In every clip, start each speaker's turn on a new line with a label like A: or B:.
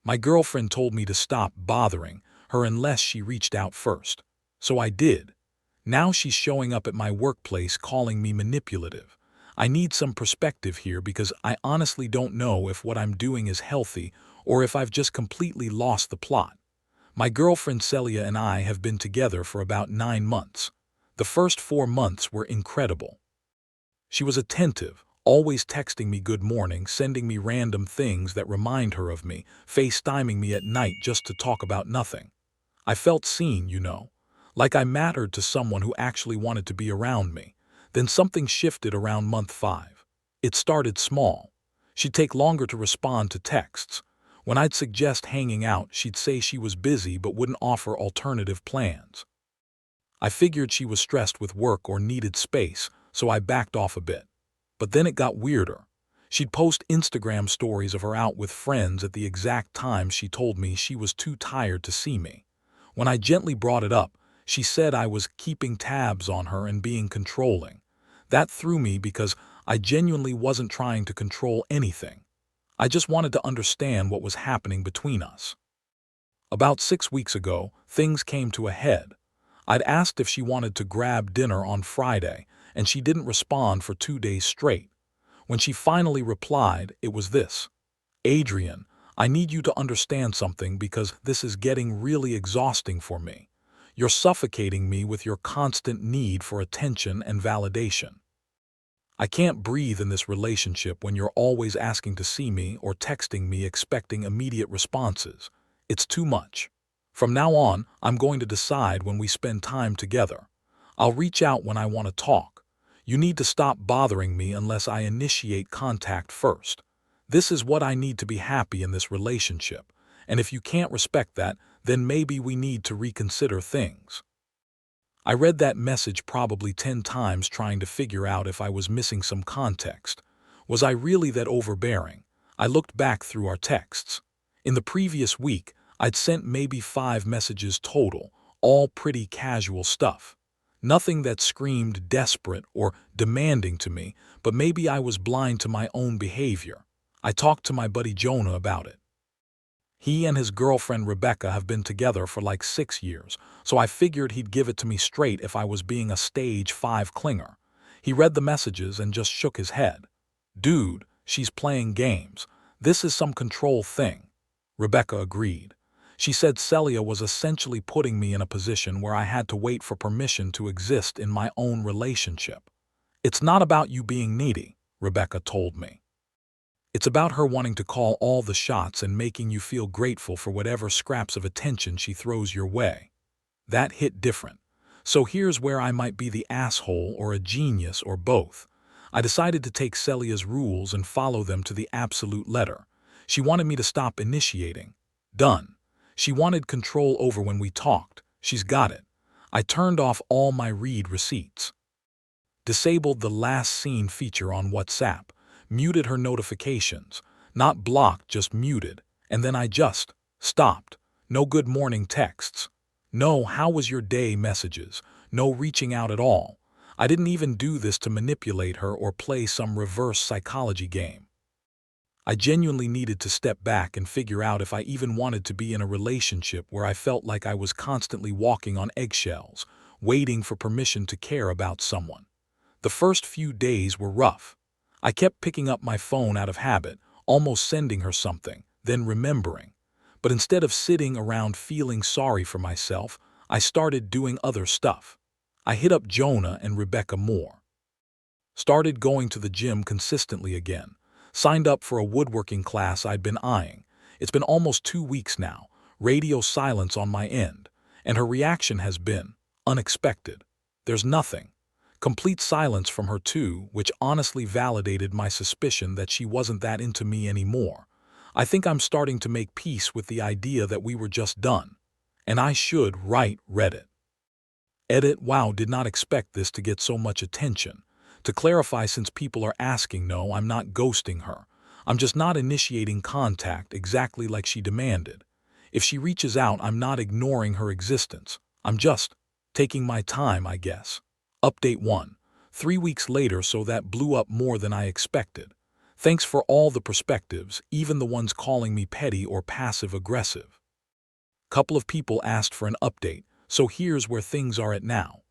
A: My girlfriend told me to stop bothering her unless she reached out first. So I did. Now she's showing up at my workplace calling me manipulative. I need some perspective here because I honestly don't know if what I'm doing is healthy or if I've just completely lost the plot. My girlfriend Celia and I have been together for about 9 months. The first 4 months were incredible. She was attentive, always texting me good morning, sending me random things that remind her of me, FaceTiming me at night just to talk about nothing. I felt seen, like I mattered to someone who actually wanted to be around me. Then something shifted around month 5. It started small. She'd take longer to respond to texts. When I'd suggest hanging out, she'd say she was busy but wouldn't offer alternative plans. I figured she was stressed with work or needed space, so I backed off a bit. But then it got weirder. She'd post Instagram stories of her out with friends at the exact time she told me she was too tired to see me. When I gently brought it up, she said I was keeping tabs on her and being controlling. That threw me because I genuinely wasn't trying to control anything. I just wanted to understand what was happening between us. About 6 weeks ago, things came to a head. I'd asked if she wanted to grab dinner on Friday, and she didn't respond for 2 days straight. When she finally replied, it was this: "Adrian, I need you to understand something because this is getting really exhausting for me. You're suffocating me with your constant need for attention and validation. I can't breathe in this relationship when you're always asking to see me or texting me expecting immediate responses. It's too much. From now on, I'm going to decide when we spend time together. I'll reach out when I want to talk. You need to stop bothering me unless I initiate contact first. This is what I need to be happy in this relationship, and if you can't respect that, then maybe we need to reconsider things." I read that message probably 10 times trying to figure out if I was missing some context. Was I really that overbearing? I looked back through our texts. In the previous week, I'd sent maybe 5 messages total, all pretty casual stuff. Nothing that screamed desperate or demanding to me, but maybe I was blind to my own behavior. I talked to my buddy Jonah about it. He and his girlfriend Rebecca have been together for like 6 years, so I figured he'd give it to me straight if I was being a stage 5 clinger. He read the messages and just shook his head. "Dude, she's playing games. This is some control thing." Rebecca agreed. She said Celia was essentially putting me in a position where I had to wait for permission to exist in my own relationship. "It's not about you being needy," Rebecca told me. "It's about her wanting to call all the shots and making you feel grateful for whatever scraps of attention she throws your way." That hit different. So here's where I might be the asshole or a genius or both. I decided to take Celia's rules and follow them to the absolute letter. She wanted me to stop initiating. Done. She wanted control over when we talked. She's got it. I turned off all my read receipts. Disabled the last seen feature on WhatsApp. Muted her notifications. Not blocked, just muted. And then I just stopped. No good morning texts. No how was your day messages. No reaching out at all. I didn't even do this to manipulate her or play some reverse psychology game. I genuinely needed to step back and figure out if I even wanted to be in a relationship where I felt like I was constantly walking on eggshells, waiting for permission to care about someone. The first few days were rough. I kept picking up my phone out of habit, almost sending her something, then remembering. But instead of sitting around feeling sorry for myself, I started doing other stuff. I hit up Jonah and Rebecca more. Started going to the gym consistently again. Signed up for a woodworking class I'd been eyeing. It's been almost 2 weeks now, radio silence on my end, and her reaction has been unexpected. There's nothing. Complete silence from her too, which honestly validated my suspicion that she wasn't that into me anymore. I think I'm starting to make peace with the idea that we were just done. And I should write Reddit. Edit, wow, did not expect this to get so much attention. To clarify, since people are asking, no, I'm not ghosting her. I'm just not initiating contact exactly like she demanded. If she reaches out, I'm not ignoring her existence. I'm just taking my time, I guess. Update 1. 3 weeks later, so that blew up more than I expected. Thanks for all the perspectives, even the ones calling me petty or passive-aggressive. Couple of people asked for an update, so here's where things are at now.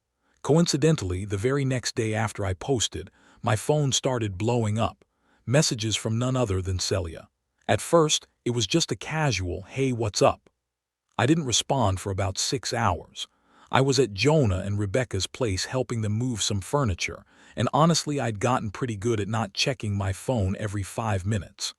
A: Coincidentally, the very next day after I posted, my phone started blowing up. Messages from none other than Celia. At first, it was just a casual, "Hey, what's up?" I didn't respond for about 6 hours. I was at Jonah and Rebecca's place helping them move some furniture, and honestly I'd gotten pretty good at not checking my phone every 5 minutes.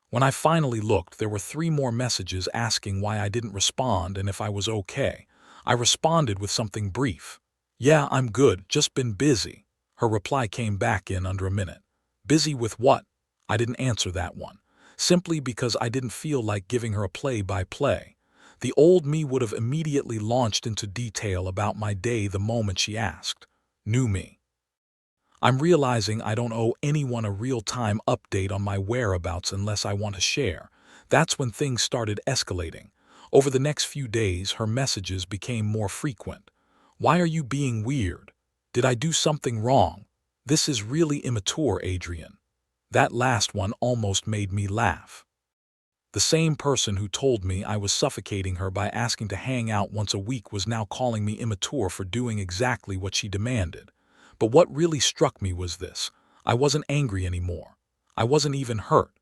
A: When I finally looked, there were 3 more messages asking why I didn't respond and if I was okay. I responded with something brief. "Yeah, I'm good, just been busy." Her reply came back in under a minute. "Busy with what?" I didn't answer that one, simply because I didn't feel like giving her a play-by-play. The old me would have immediately launched into detail about my day the moment she asked. New me. I'm realizing I don't owe anyone a real-time update on my whereabouts unless I want to share. That's when things started escalating. Over the next few days, her messages became more frequent. "Why are you being weird? Did I do something wrong? This is really immature, Adrian." That last one almost made me laugh. The same person who told me I was suffocating her by asking to hang out once a week was now calling me immature for doing exactly what she demanded. But what really struck me was this. I wasn't angry anymore. I wasn't even hurt.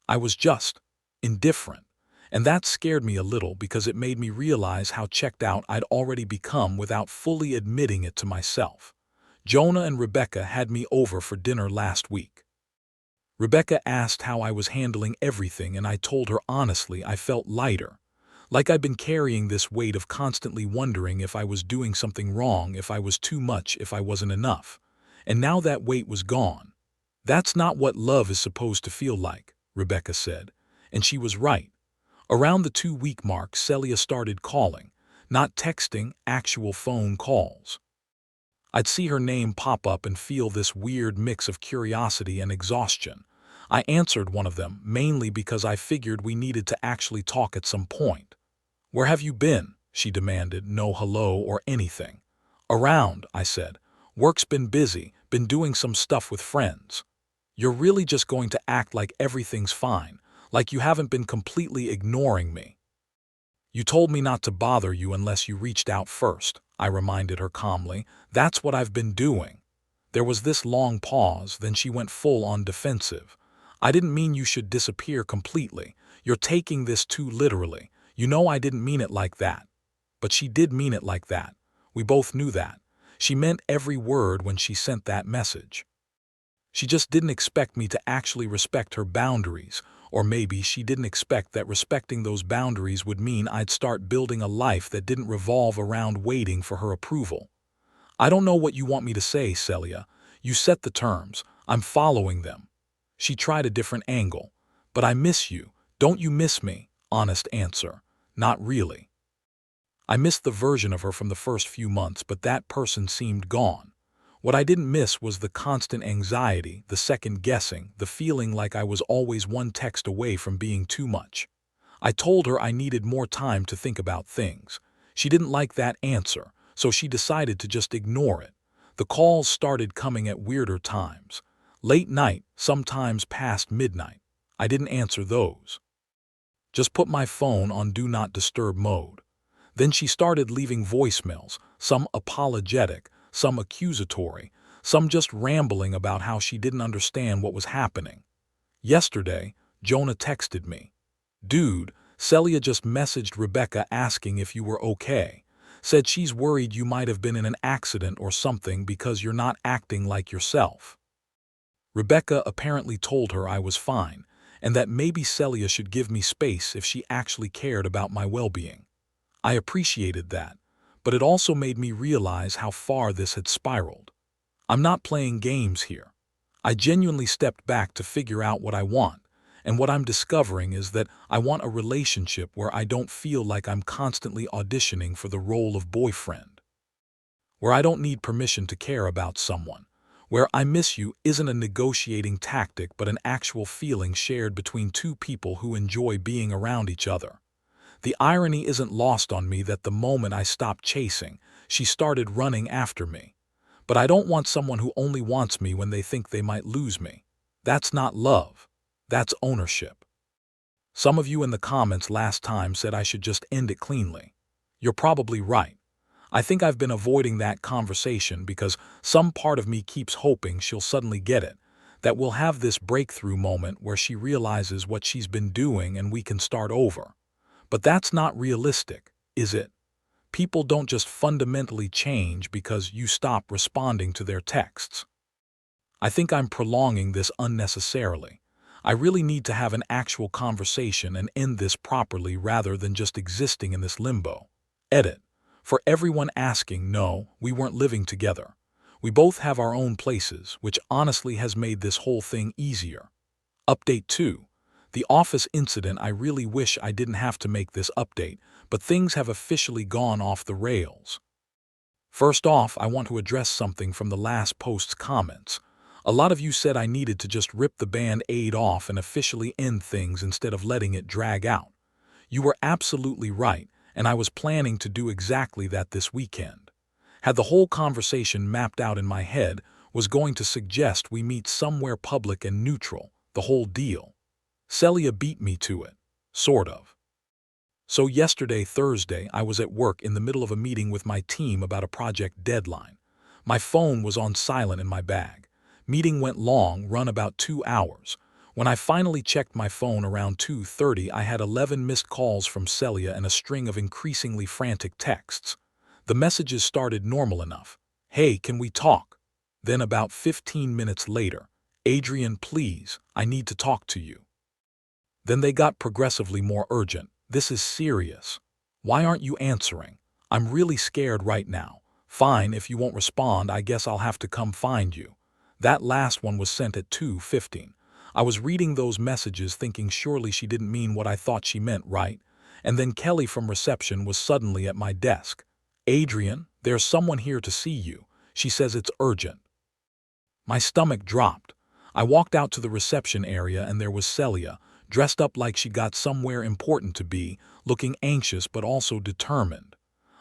A: I was just indifferent. And that scared me a little because it made me realize how checked out I'd already become without fully admitting it to myself. Jonah and Rebecca had me over for dinner last week. Rebecca asked how I was handling everything, and I told her honestly I felt lighter. Like I'd been carrying this weight of constantly wondering if I was doing something wrong, if I was too much, if I wasn't enough. And now that weight was gone. "That's not what love is supposed to feel like," Rebecca said. And she was right. Around the 2-week mark, Celia started calling. Not texting, actual phone calls. I'd see her name pop up and feel this weird mix of curiosity and exhaustion. I answered one of them, mainly because I figured we needed to actually talk at some point. "Where have you been?" she demanded, no hello or anything. "Around," I said. "Work's been busy, been doing some stuff with friends." "You're really just going to act like everything's fine, like you haven't been completely ignoring me." "You told me not to bother you unless you reached out first," I reminded her calmly. "That's what I've been doing." There was this long pause, then she went full on defensive. "I didn't mean you should disappear completely. You're taking this too literally. You know I didn't mean it like that." But she did mean it like that. We both knew that. She meant every word when she sent that message. She just didn't expect me to actually respect her boundaries, or maybe she didn't expect that respecting those boundaries would mean I'd start building a life that didn't revolve around waiting for her approval. "I don't know what you want me to say, Celia. You set the terms. I'm following them." She tried a different angle. "But I miss you. Don't you miss me?" Honest answer. "Not really." I missed the version of her from the first few months, but that person seemed gone. What I didn't miss was the constant anxiety, the second-guessing, the feeling like I was always one text away from being too much. I told her I needed more time to think about things. She didn't like that answer, so she decided to just ignore it. The calls started coming at weirder times. Late night, sometimes past midnight. I didn't answer those. Just put my phone on Do Not Disturb mode. Then she started leaving voicemails, some apologetic, some accusatory, some just rambling about how she didn't understand what was happening. Yesterday, Jonah texted me. "Dude, Celia just messaged Rebecca asking if you were okay. Said she's worried you might have been in an accident or something because you're not acting like yourself." Rebecca apparently told her I was fine, and that maybe Celia should give me space if she actually cared about my well-being. I appreciated that, but it also made me realize how far this had spiraled. I'm not playing games here. I genuinely stepped back to figure out what I want, and what I'm discovering is that I want a relationship where I don't feel like I'm constantly auditioning for the role of boyfriend. Where I don't need permission to care about someone. Where "I miss you" isn't a negotiating tactic but an actual feeling shared between two people who enjoy being around each other. The irony isn't lost on me that the moment I stopped chasing, she started running after me. But I don't want someone who only wants me when they think they might lose me. That's not love. That's ownership. Some of you in the comments last time said I should just end it cleanly. You're probably right. I think I've been avoiding that conversation because some part of me keeps hoping she'll suddenly get it, that we'll have this breakthrough moment where she realizes what she's been doing and we can start over. But that's not realistic, is it? People don't just fundamentally change because you stop responding to their texts. I think I'm prolonging this unnecessarily. I really need to have an actual conversation and end this properly rather than just existing in this limbo. Edit. For everyone asking, no, we weren't living together. We both have our own places, which honestly has made this whole thing easier. Update 2. The office incident. I really wish I didn't have to make this update, but things have officially gone off the rails. First off, I want to address something from the last post's comments. A lot of you said I needed to just rip the band-aid off and officially end things instead of letting it drag out. You were absolutely right, and I was planning to do exactly that this weekend. Had the whole conversation mapped out in my head, was going to suggest we meet somewhere public and neutral, the whole deal. Celia beat me to it. Sort of. So yesterday, Thursday, I was at work in the middle of a meeting with my team about a project deadline. My phone was on silent in my bag. Meeting went long, run about 2 hours. When I finally checked my phone around 2:30, I had 11 missed calls from Celia and a string of increasingly frantic texts. The messages started normal enough. Hey, can we talk? Then about 15 minutes later, Adrian, please, I need to talk to you. Then they got progressively more urgent. This is serious. Why aren't you answering? I'm really scared right now. Fine, if you won't respond, I guess I'll have to come find you. That last one was sent at 2:15. I was reading those messages thinking surely she didn't mean what I thought she meant, right? And then Kelly from reception was suddenly at my desk. Adrian, there's someone here to see you. She says it's urgent. My stomach dropped. I walked out to the reception area and there was Celia, dressed up like she got somewhere important to be, looking anxious but also determined.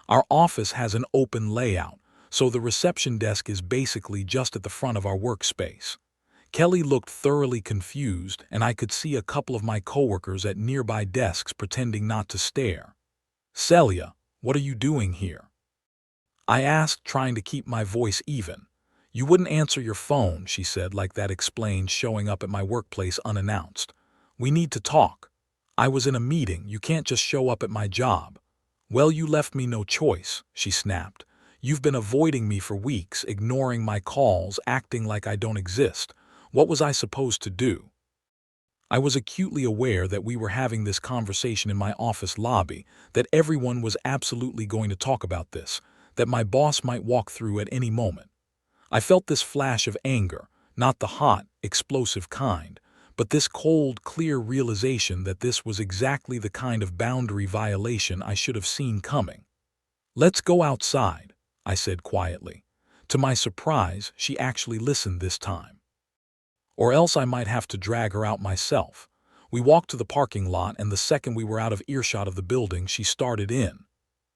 A: Our office has an open layout, so the reception desk is basically just at the front of our workspace. Kelly looked thoroughly confused, and I could see a couple of my coworkers at nearby desks pretending not to stare. Celia, what are you doing here? I asked, trying to keep my voice even. You wouldn't answer your phone, she said, like that explained showing up at my workplace unannounced. We need to talk. I was in a meeting, you can't just show up at my job. Well, you left me no choice, she snapped. You've been avoiding me for weeks, ignoring my calls, acting like I don't exist. What was I supposed to do? I was acutely aware that we were having this conversation in my office lobby, that everyone was absolutely going to talk about this, that my boss might walk through at any moment. I felt this flash of anger, not the hot, explosive kind, but this cold, clear realization that this was exactly the kind of boundary violation I should have seen coming. Let's go outside, I said quietly. To my surprise, she actually listened this time. Or else I might have to drag her out myself. We walked to the parking lot, and the second we were out of earshot of the building, she started in.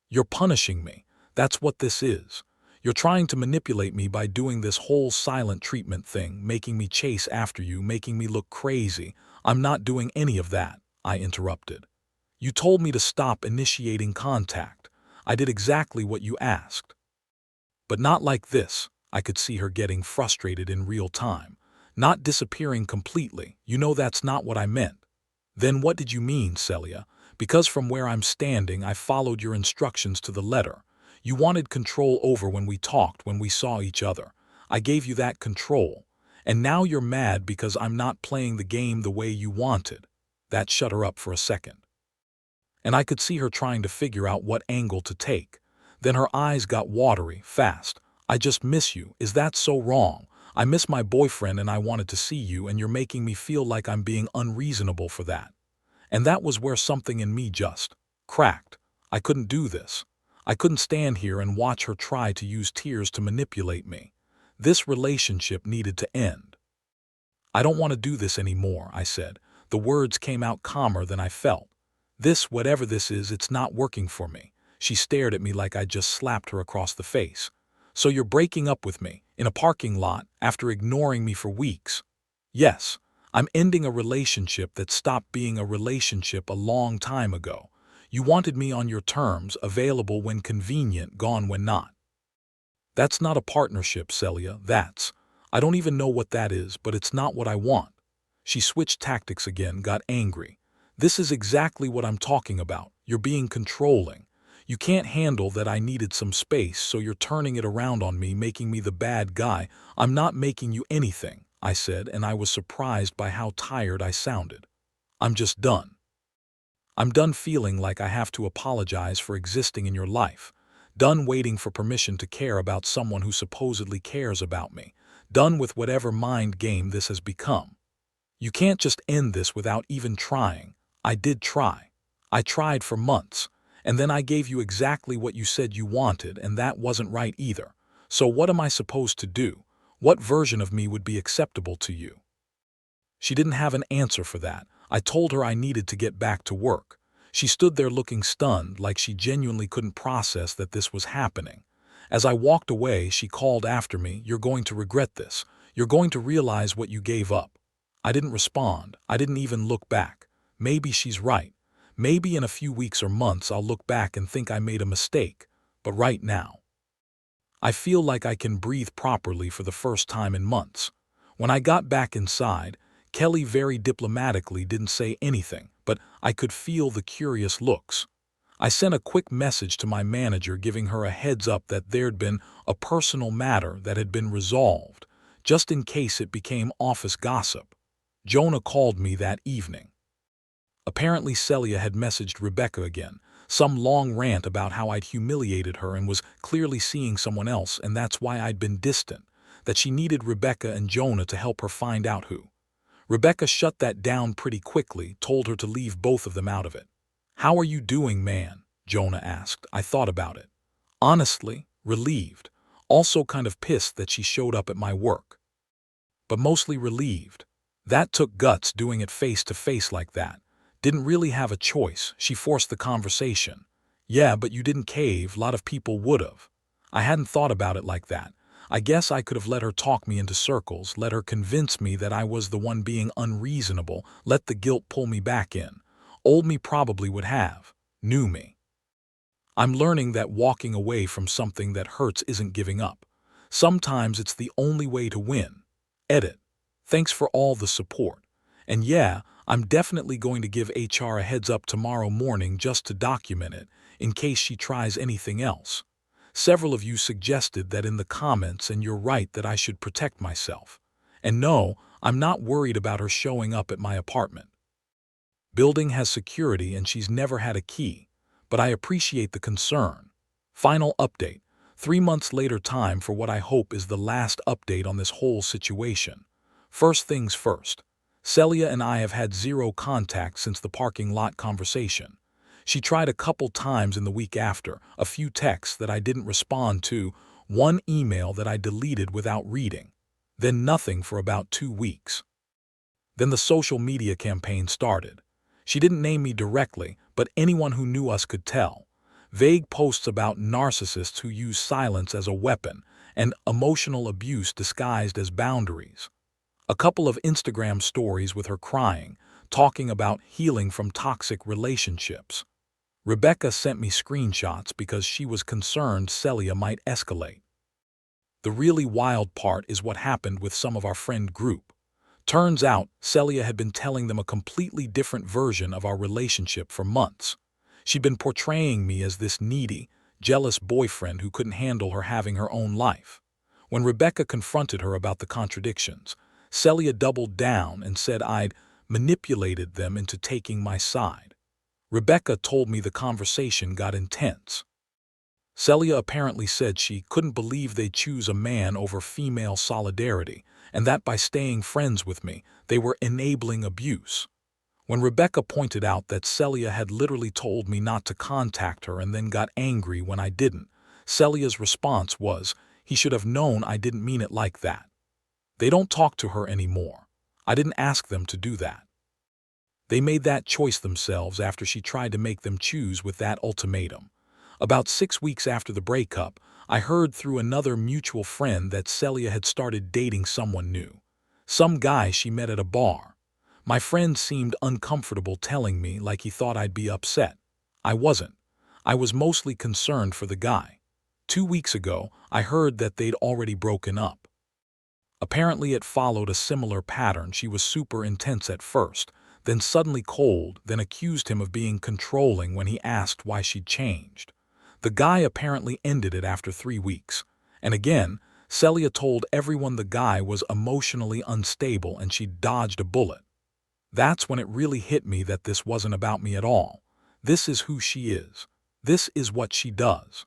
A: You're punishing me. That's what this is. You're trying to manipulate me by doing this whole silent treatment thing, making me chase after you, making me look crazy. I'm not doing any of that, I interrupted. You told me to stop initiating contact. I did exactly what you asked. But not like this. I could see her getting frustrated in real time. Not disappearing completely. You know that's not what I meant. Then what did you mean, Celia? Because from where I'm standing, I followed your instructions to the letter. You wanted control over when we talked, when we saw each other. I gave you that control. And now you're mad because I'm not playing the game the way you wanted. That shut her up for a second. And I could see her trying to figure out what angle to take. Then her eyes got watery, fast. I just miss you. Is that so wrong? I miss my boyfriend and I wanted to see you, and you're making me feel like I'm being unreasonable for that. And that was where something in me just cracked. I couldn't do this. I couldn't stand here and watch her try to use tears to manipulate me. This relationship needed to end. I don't want to do this anymore, I said. The words came out calmer than I felt. This, whatever this is, it's not working for me. She stared at me like I'd just slapped her across the face. So you're breaking up with me, in a parking lot, after ignoring me for weeks. Yes, I'm ending a relationship that stopped being a relationship a long time ago. You wanted me on your terms, available when convenient, gone when not. That's not a partnership, Celia, I don't even know what that is, but it's not what I want. She switched tactics again, got angry. This is exactly what I'm talking about. You're being controlling. You can't handle that I needed some space, so you're turning it around on me, making me the bad guy. I'm not making you anything, I said, and I was surprised by how tired I sounded. I'm just done. I'm done feeling like I have to apologize for existing in your life. Done waiting for permission to care about someone who supposedly cares about me. Done with whatever mind game this has become. You can't just end this without even trying. I did try. I tried for months. And then I gave you exactly what you said you wanted, and that wasn't right either. So what am I supposed to do? What version of me would be acceptable to you? She didn't have an answer for that. I told her I needed to get back to work. She stood there looking stunned, like she genuinely couldn't process that this was happening. As I walked away, she called after me, "You're going to regret this. You're going to realize what you gave up." I didn't respond. I didn't even look back. Maybe she's right. Maybe in a few weeks or months I'll look back and think I made a mistake. But right now, I feel like I can breathe properly for the first time in months. When I got back inside, Kelly very diplomatically didn't say anything, but I could feel the curious looks. I sent a quick message to my manager giving her a heads up that there'd been a personal matter that had been resolved, just in case it became office gossip. Jonah called me that evening. Apparently Celia had messaged Rebecca again, some long rant about how I'd humiliated her and was clearly seeing someone else, and that's why I'd been distant, that she needed Rebecca and Jonah to help her find out who. Rebecca shut that down pretty quickly, told her to leave both of them out of it. "How are you doing, man?" Jonah asked. I thought about it. Honestly, relieved. Also kind of pissed that she showed up at my work. But mostly relieved. That took guts, doing it face to face like that. Didn't really have a choice. She forced the conversation. "Yeah, but you didn't cave. Lot of people would've." I hadn't thought about it like that. I guess I could have let her talk me into circles, let her convince me that I was the one being unreasonable, let the guilt pull me back in. Old me probably would have. New me. I'm learning that walking away from something that hurts isn't giving up. Sometimes it's the only way to win. Edit. Thanks for all the support. And yeah, I'm definitely going to give HR a heads up tomorrow morning just to document it, in case she tries anything else. Several of you suggested that in the comments, and you're right that I should protect myself. And no, I'm not worried about her showing up at my apartment. Building has security and she's never had a key, but I appreciate the concern. Final update. 3 months later, time for what I hope is the last update on this whole situation. First things first. Celia and I have had zero contact since the parking lot conversation. She tried a couple times in the week after, a few texts that I didn't respond to, one email that I deleted without reading. Then nothing for about 2 weeks. Then the social media campaign started. She didn't name me directly, but anyone who knew us could tell. Vague posts about narcissists who use silence as a weapon and emotional abuse disguised as boundaries. A couple of Instagram stories with her crying, talking about healing from toxic relationships. Rebecca sent me screenshots because she was concerned Celia might escalate. The really wild part is what happened with some of our friend group. Turns out, Celia had been telling them a completely different version of our relationship for months. She'd been portraying me as this needy, jealous boyfriend who couldn't handle her having her own life. When Rebecca confronted her about the contradictions, Celia doubled down and said I'd manipulated them into taking my side. Rebecca told me the conversation got intense. Celia apparently said she couldn't believe they'd choose a man over female solidarity, and that by staying friends with me, they were enabling abuse. When Rebecca pointed out that Celia had literally told me not to contact her and then got angry when I didn't, Celia's response was, he should have known I didn't mean it like that. They don't talk to her anymore. I didn't ask them to do that. They made that choice themselves after she tried to make them choose with that ultimatum. About 6 weeks after the breakup, I heard through another mutual friend that Celia had started dating someone new. Some guy she met at a bar. My friend seemed uncomfortable telling me like he thought I'd be upset. I wasn't. I was mostly concerned for the guy. 2 weeks ago, I heard that they'd already broken up. Apparently it followed a similar pattern. She was super intense at first, then suddenly cold, then accused him of being controlling when he asked why she'd changed. The guy apparently ended it after 3 weeks. And again, Celia told everyone the guy was emotionally unstable and she'd dodged a bullet. That's when it really hit me that this wasn't about me at all. This is who she is. This is what she does.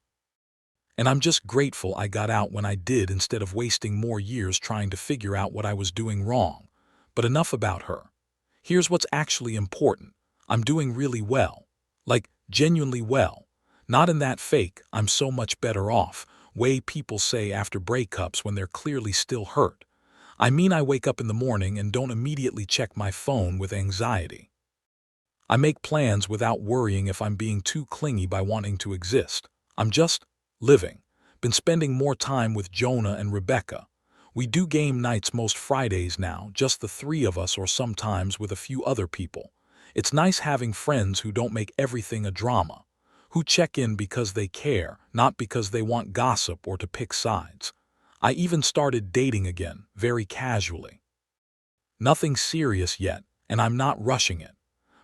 A: And I'm just grateful I got out when I did instead of wasting more years trying to figure out what I was doing wrong. But enough about her. Here's what's actually important. I'm doing really well. Like, genuinely well. Not in that fake, I'm so much better off, way people say after breakups when they're clearly still hurt. I mean, I wake up in the morning and don't immediately check my phone with anxiety. I make plans without worrying if I'm being too clingy by wanting to exist. I'm just living. Been spending more time with Jonah and Rebecca. We do game nights most Fridays now, just the three of us or sometimes with a few other people. It's nice having friends who don't make everything a drama, who check in because they care, not because they want gossip or to pick sides. I even started dating again, very casually. Nothing serious yet, and I'm not rushing it.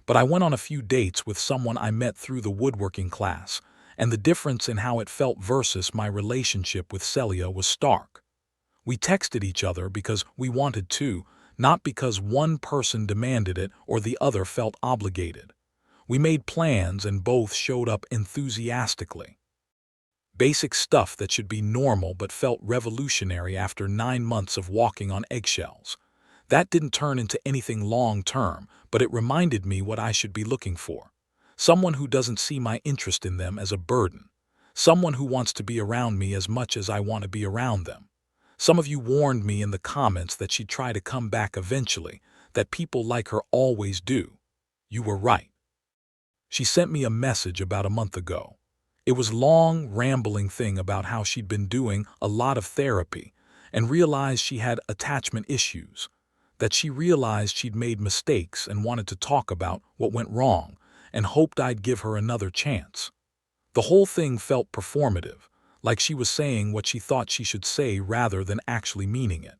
A: But I went on a few dates with someone I met through the woodworking class, and the difference in how it felt versus my relationship with Celia was stark. We texted each other because we wanted to, not because one person demanded it or the other felt obligated. We made plans and both showed up enthusiastically. Basic stuff that should be normal but felt revolutionary after 9 months of walking on eggshells. That didn't turn into anything long-term, but it reminded me what I should be looking for. Someone who doesn't see my interest in them as a burden. Someone who wants to be around me as much as I want to be around them. Some of you warned me in the comments that she'd try to come back eventually, that people like her always do. You were right. She sent me a message about a month ago. It was a long, rambling thing about how she'd been doing a lot of therapy and realized she had attachment issues, that she realized she'd made mistakes and wanted to talk about what went wrong and hoped I'd give her another chance. The whole thing felt performative, like she was saying what she thought she should say rather than actually meaning it.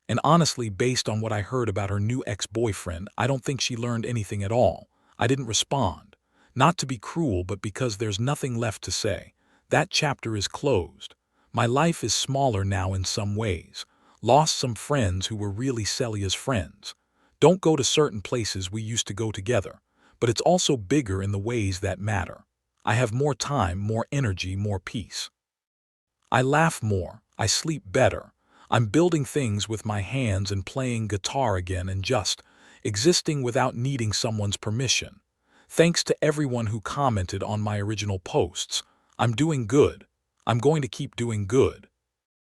A: And honestly, based on what I heard about her new ex-boyfriend, I don't think she learned anything at all. I didn't respond. Not to be cruel, but because there's nothing left to say. That chapter is closed. My life is smaller now in some ways. Lost some friends who were really Celia's friends. Don't go to certain places we used to go together. But it's also bigger in the ways that matter. I have more time, more energy, more peace. I laugh more. I sleep better. I'm building things with my hands and playing guitar again and just existing without needing someone's permission. Thanks to everyone who commented on my original posts. I'm doing good. I'm going to keep doing good.